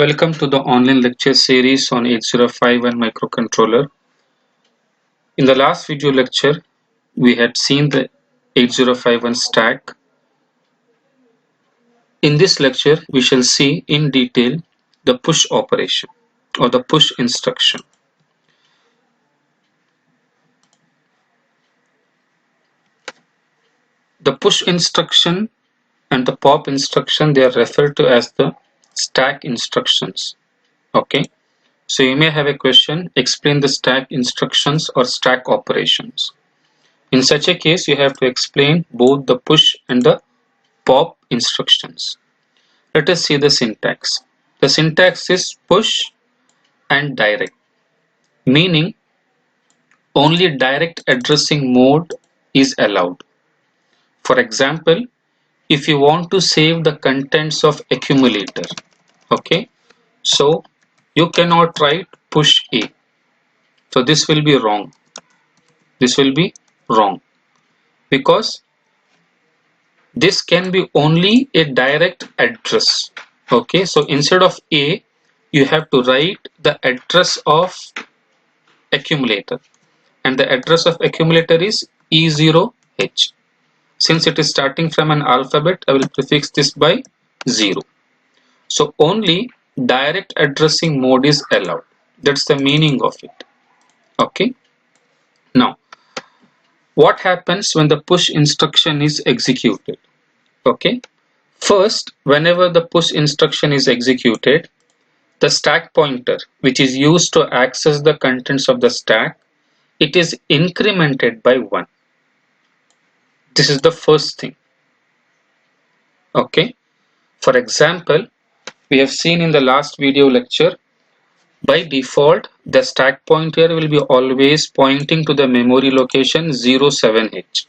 Welcome to the online lecture series on 8051 microcontroller. In the last video lecture, we had seen the 8051 stack. In this lecture, we shall see in detail the push operation or the push instruction. The push instruction and the pop instruction, they are referred to as the stack instructions. Okay. So you may have a question, explain the stack instructions or stack operations. In such a case, you have to explain both the push and the pop instructions. Let us see the syntax. The syntax is push and direct, meaning only direct addressing mode is allowed. For example, if you want to save the contents of accumulator, okay, so you cannot write push A. So this will be wrong. This will be wrong because this can be only a direct address. Okay, so instead of A, you have to write the address of accumulator, and the address of accumulator is E0H. Since it is starting from an alphabet, I will prefix this by 0. So only direct addressing mode is allowed. That's the meaning of it. Okay. Now, what happens when the push instruction is executed? Okay. First, whenever the push instruction is executed, the stack pointer, which is used to access the contents of the stack, it is incremented by 1. This is the first thing. Okay. For example, we have seen in the last video lecture, by default, the stack pointer will be always pointing to the memory location 07H.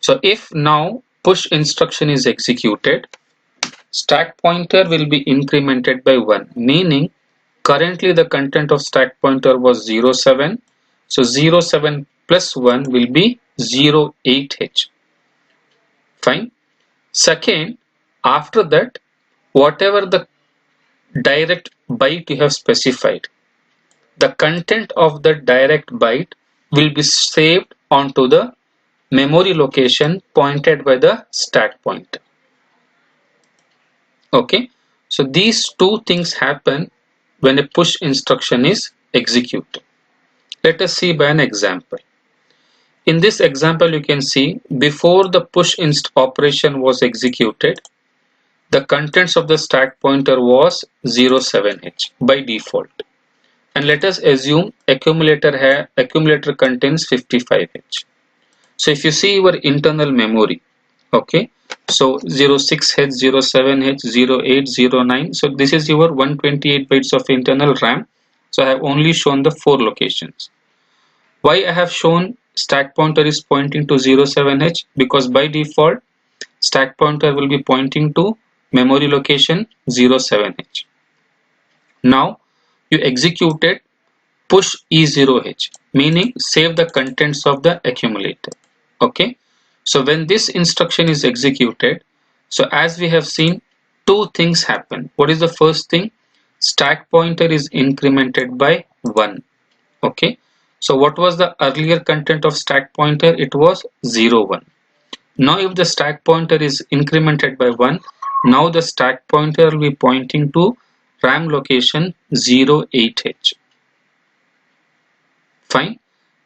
So if now push instruction is executed, stack pointer will be incremented by 1, meaning currently the content of stack pointer was 07. So 07 plus 1 will be 08H. Fine. Second, after that, whatever the direct byte you have specified, the content of the direct byte will be saved onto the memory location pointed by the stack pointer. Okay, so these two things happen when a push instruction is executed. Let us see by an example. In this example, you can see before the push inst operation was executed, the contents of the stack pointer was 07H by default. And let us assume accumulator contains 55H. So if you see your internal memory, okay, so 06H, 07H, 08, 09, so this is your 128 bytes of internal RAM. So I have only shown the 4 locations. Why I have shown stack pointer is pointing to 07H? Because by default, stack pointer will be pointing to memory location 07H. Now you executed push E0H, meaning save the contents of the accumulator. Okay, so when this instruction is executed, so as we have seen, two things happen. What is the first thing? Stack pointer is incremented by 1. Okay, so what was the earlier content of stack pointer? It was 01. Now if the stack pointer is incremented by 1, now the stack pointer will be pointing to RAM location 08H. Fine.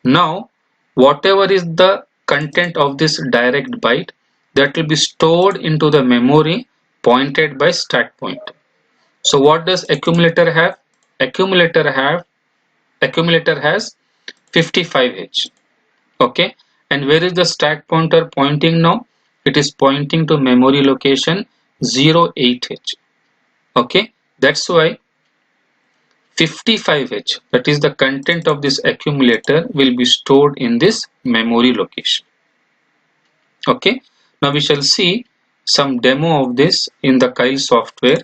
Now whatever is the content of this direct byte, that will be stored into the memory pointed by stack pointer. So what does accumulator have? Accumulator has 55H. Okay, and where is the stack pointer pointing now? It is pointing to memory location 08H. Okay, that's why 55H, that is the content of this accumulator, will be stored in this memory location. Okay, now we shall see some demo of this in the Kyle software.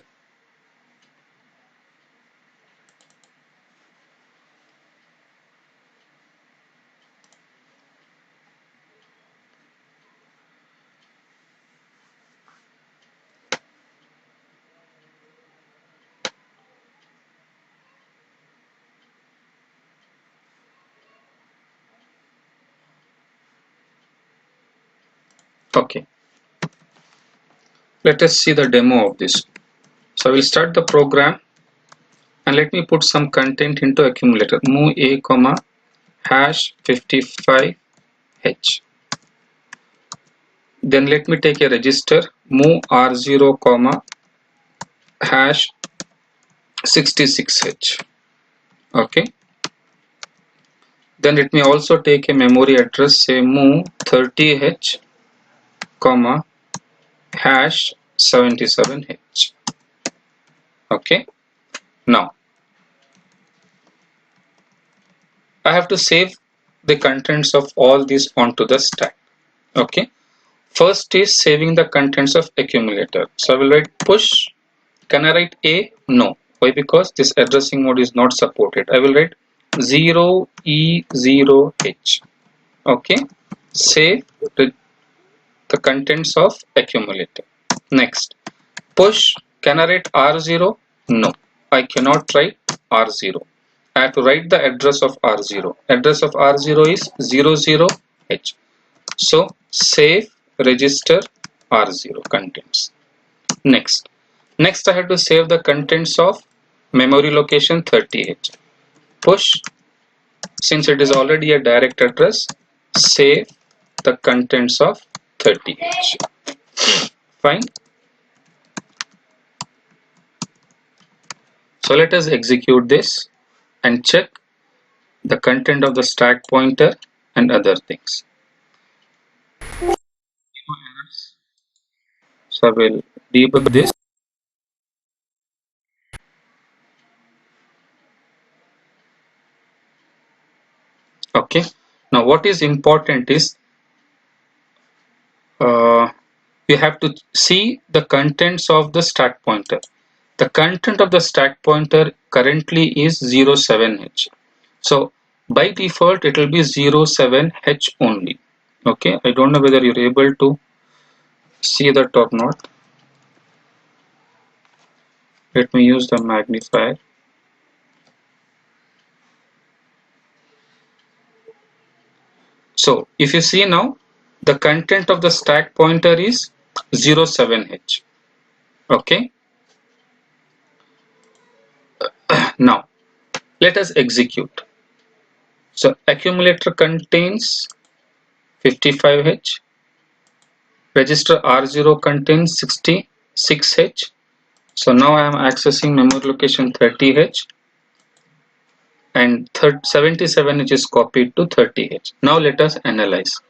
Okay, let us see the demo of this. So I will start the program and let me put some content into accumulator. Move a comma hash 55h. Then let me take a register, move r0 comma hash 66h. Okay, then let me also take a memory address, say move 30h comma hash 77h. Okay, now I have to save the contents of all these onto the stack. Okay, first is saving the contents of accumulator. So I will write push. Can I write A? No. Why? Because this addressing mode is not supported. I will write 0E0H. Okay, save the contents of accumulator. Next, push. Can I write R0? No, I cannot write R0. I have to write the address of R0. Address of R0 is 00H. So save register R0 contents. Next I have to save the contents of memory location 30H. Push. Since it is already a direct address, save the contents of 30H. Fine. So let us execute this and check the content of the stack pointer and other things. So I will debug this. Okay. Now what is important is you have to see the contents of the stack pointer. The content of the stack pointer currently is 07H. So by default it will be 07H only. Okay, I don't know whether you're able to see that or not. Let me use the magnifier. So if you see now, the content of the stack pointer is 07H. Okay. Now let us execute. So accumulator contains 55H. Register R0 contains 66H. So now I am accessing memory location 30H and 77H is copied to 30H. Now let us analyze.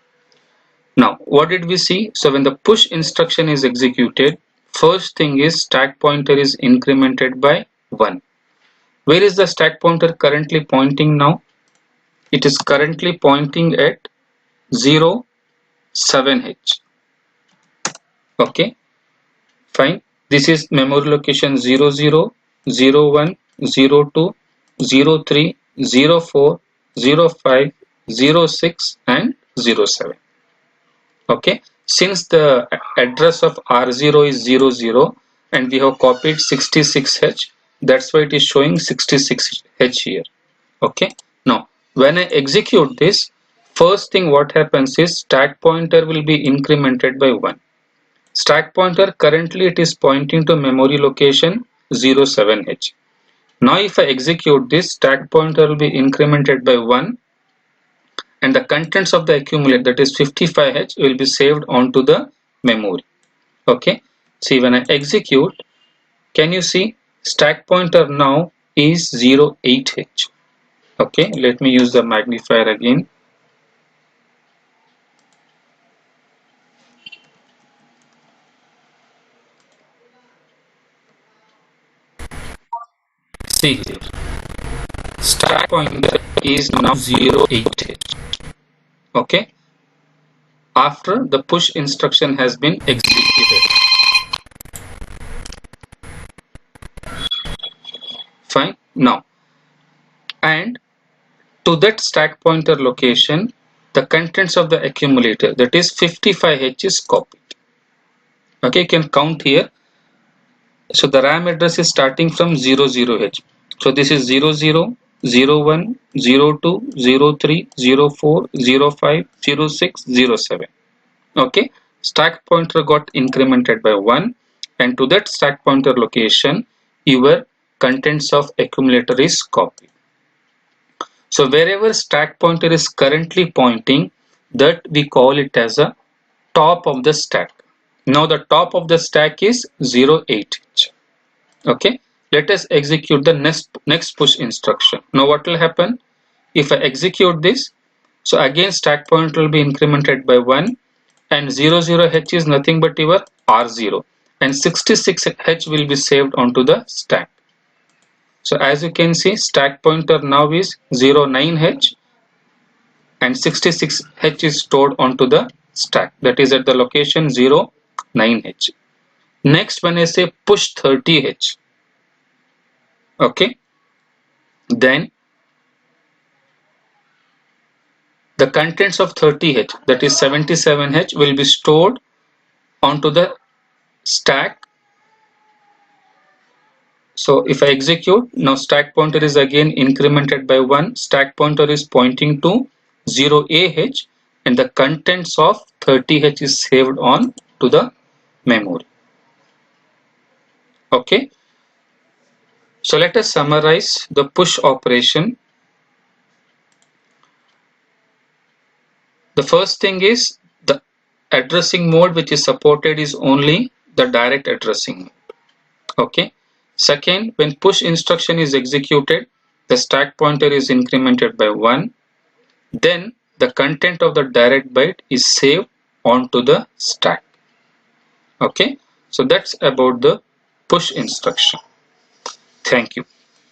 Now what did we see? So when the push instruction is executed, first thing is stack pointer is incremented by 1. Where is the stack pointer currently pointing now? It is currently pointing at 07H. Okay, fine. This is memory location 00, 01, 02, 03, 04, 05, 06 and 07. Okay, since the address of R0 is 00 and we have copied 66H, that's why it is showing 66H here. Okay, now when I execute this, first thing what happens is stack pointer will be incremented by 1. Stack pointer currently it is pointing to memory location 07H. Now if I execute this, stack pointer will be incremented by 1 and the contents of the accumulator, that is 55H, will be saved onto the memory. Okay, see when I execute, can you see stack pointer now is 08H. Okay, let me use the magnifier again. See here, stack pointer is now 08H. Okay, after the push instruction has been executed. Fine. Now, and to that stack pointer location, the contents of the accumulator, that is 55H, is copied. Okay, you can count here. So the RAM address is starting from 00H. So this is 00, 01, 02, 03, 04, 05, 06, 07. Okay, stack pointer got incremented by 1, and to that stack pointer location your contents of accumulator is copied. So wherever stack pointer is currently pointing, that we call it as a top of the stack. Now the top of the stack is 08H. Okay, let us execute the next push instruction. Now what will happen if I execute this? So again stack pointer will be incremented by 1, and 00H is nothing but your R0, and 66H will be saved onto the stack. So as you can see, stack pointer now is 09H, and 66H is stored onto the stack, that is at the location 09H. Next, when I say push 30H, okay, then the contents of 30H, that is 77H, will be stored onto the stack. So if I execute, now stack pointer is again incremented by 1, stack pointer is pointing to 0AH, and the contents of 30H is saved on to the memory. Okay, so let us summarize the push operation. The first thing is the addressing mode which is supported is only the direct addressing mode. Okay. Second, when push instruction is executed, the stack pointer is incremented by 1. Then the content of the direct byte is saved onto the stack. Okay. So that's about the push instruction. Thank you.